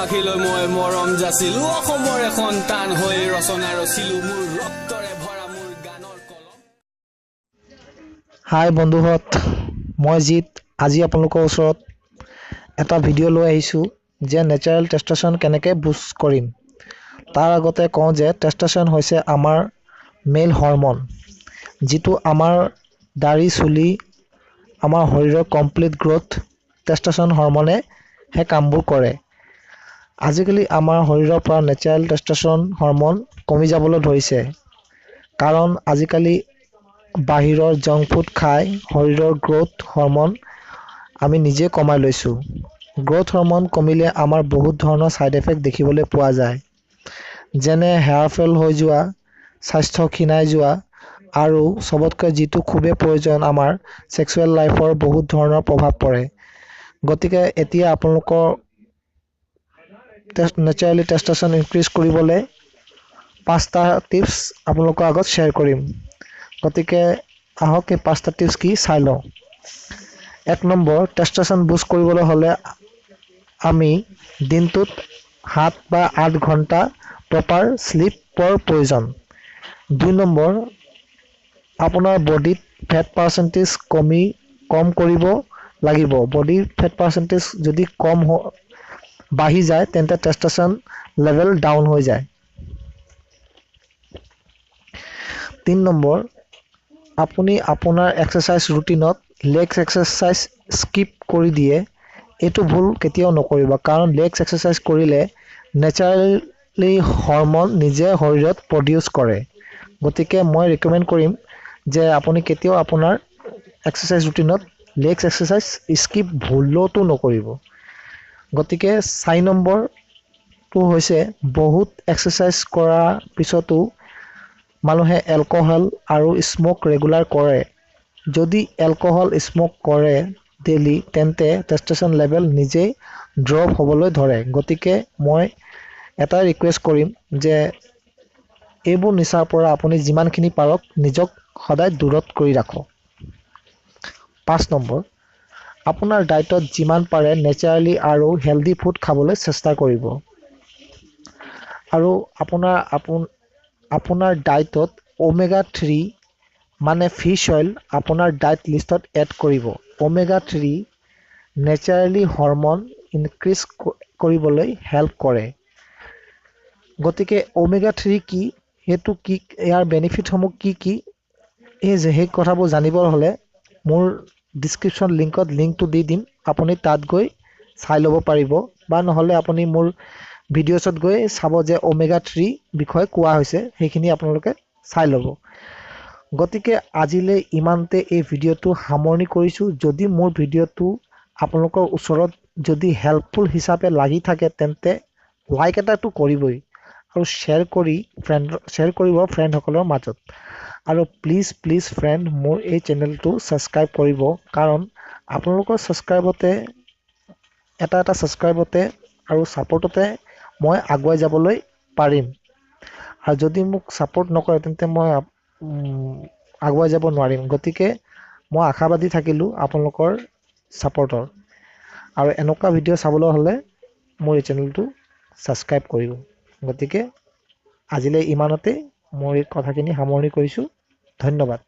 আখিলৈ মই মৰম যাচিলো অসমৰে সন্তান হৈ ৰচনা ৰচিলো মোৰ ৰক্তৰে ভৰা মোৰ গানৰ কলম হাই বন্ধুহঁত মই জিত আজি আপোনালোকৰ ওচৰত এটা ভিডিঅ' লৈ আহিছোঁ যে নেচাৰেল টেষ্টোষ্টেৰন কেনেকৈ বুষ্ট কৰিম তাৰ আগতে কওঁ যে টেষ্টোষ্টেৰন হৈছে আমাৰ মেল হৰমন যিটো আমাৰ দাড়ি চুলি আমাৰ শৰীৰৰ কমপ্লিট গ্ৰোথ টেষ্টোষ্টেৰন হৰমনে হে কামবোৰ কৰে আজিকালি আমাৰ শৰীৰৰ পৰা নেচাৰেল টেষ্টোষ্টেৰন হৰমন কমি যাবলৈ ধৰিছে কাৰণ আজিকালি বাহিৰৰ জংক ফুড খাই শৰীৰৰ গ্ৰোথ হৰমন আমি নিজে কমাই লৈছোঁ গ্ৰোথ হৰমন কমিলে আমাৰ বহুত ধৰণৰ সাইড এফেক্ট দেখিবলৈ পোৱা যায় যেনে হেয়াৰ ফল হৈ যোৱা স্বাস্থ্য ক্ষীণাই যোৱা আৰু সবতকৈ যিটো খুবেই প্ৰয়োজন আমাৰ সেক্সুৱেল লাইফৰ বহুত ধৰণৰ প্ৰভাৱ পৰে গতিকে এতিয়া আপোনালোকৰ নেচাৰেলি টেষ্টোষ্টেৰন ইনক্ৰিজ কৰিবলৈ 5টা টিপছ আপোনালোকৰ আগত শ্বেয়াৰ কৰিম গতিকে আহক এই 5টা টিপছ কি চাই লওঁ 1 নম্বৰ টেষ্টোষ্টেৰন বুষ্ট কৰিবলৈ হ'লে আমি দিনটোত 7 বা 8 ঘণ্টা প্ৰপাৰ স্লিপৰ প্ৰয়োজন 2 নম্বৰ আপোনাৰ বডিত ফেট পাৰ্চেন্টেজ কম কৰিব লাগিব বডিৰ ফেট পাৰ্চেন্টেজ যদি বাঢ়ি যায় তেন্তে টেষ্টোষ্টেৰন লেভেল ডাউন হৈ যায় 3 নম্বৰ আপুনি আপোনাৰ এক্সাৰসাইজ ৰুটিনত লেগছ এক্সাৰসাইজ স্কিপ কৰি দিয়ে এইটো ভুল কেতিয়াও নকৰিব কাৰণ লেগছ এক্সাৰসাইজ কৰিলে নেচাৰেলি হৰমন নিজে শৰীৰত প্ৰডিউচ কৰে গতিকে মই ৰিকমেণ্ড কৰিম যে আপুনি কেতিয়াও আপোনাৰ এক্সাৰসাইজ ৰুটিনত লেগছ এক্সাৰসাইজ স্কিপ ভুলতো নকৰিব গতিকে 4 নম্বৰটো হৈছে বহুত এক্সাৰসাইজ কৰাৰ পিছতো মানুহে এলকহল আৰু স্মোক ৰেগুলাৰ কৰে যদি এলকহল স্মোক কৰে ডেইলি তেন্তে টেষ্টোষ্টেৰন লেভেল নিজেই ড্ৰপ হ'বলৈ ধৰে গতিকে মই এটা ৰিকুৱেষ্ট কৰিম যে এইবোৰ নিচাৰ পৰা আপুনি যিমানখিনি পাৰক নিজক সদায় দূৰত কৰি ৰাখক 5 নম্বৰ আপোনাৰ ডায়েটত যিমান পাৰে নেচাৰেলি আৰু হেলদি ফুড খাবলৈ চেষ্টা কৰিব আৰু আপোনাৰ ডায়েটত ওমেগা 3 মানে ফিছ অইল আপোনাৰ ডায়েট লিষ্টত এড কৰিব ওমেগা 3 নেচাৰেলি হৰমন ইনক্ৰিজ কৰিবলৈ হেল্প কৰে গতিকে ওমেগা 3 কি হেতু কি ইয়াৰ বেনিফিটসমূহ কি সেই কথাবোৰ জানিবৰ হ'লে মোৰ ডেসক্ৰিপচন লিংকটো দি দিম আপুনি তাত গৈ চাই ল'ব পাৰিব বা নহলে আপুনি মোৰ ভিডিঅ'ছত গৈ চাব যে ওমেগা 3 বিষয়ে কোৱা হৈছে সেইখিনি আপোনালোকে চাই ল'ব গতিকে আজিলৈ ইমানতে এই ভিডিঅ'টো সামৰণি কৰিছোঁ যদি মোৰ ভিডিঅ'টো আপোনালোকৰ ওচৰত যদি হেল্পফুল হিচাপে লাগি থাকে তেন্তে লাইক এটাটো কৰিবই আৰু শ্বেয়াৰ কৰিব ফ্ৰেণ্ডসকলৰ মাজত আৰু প্লিজ ফ্ৰেণ্ড মোৰ এই চেনেলটো ছাবস্ক্ৰাইব কৰিব কাৰণ আপোনালোকৰ ছাবস্ক্ৰাইবতে এটা ছাবস্ক্ৰাইবতে আৰু ছাপোৰ্টতে মই আগুৱাই যাবলৈ পাৰিম আৰু যদি মোক ছাপোৰ্ট নকৰে তেন্তে মই আগুৱাই যাব নোৱাৰিম গতিকে মই আশাবাদী থাকিলোঁ আপোনালোকৰ ছাপোৰ্টৰ আৰু এনেকুৱা ভিডিঅ' চাবলৈ হ'লে মোৰ এই চেনেলটো ছাবস্ক্ৰাইব কৰিব গতিকে আজিলৈ ইমানতে মই কথাখিনি সামৰণি কৰিছোঁ ধন্যবাদ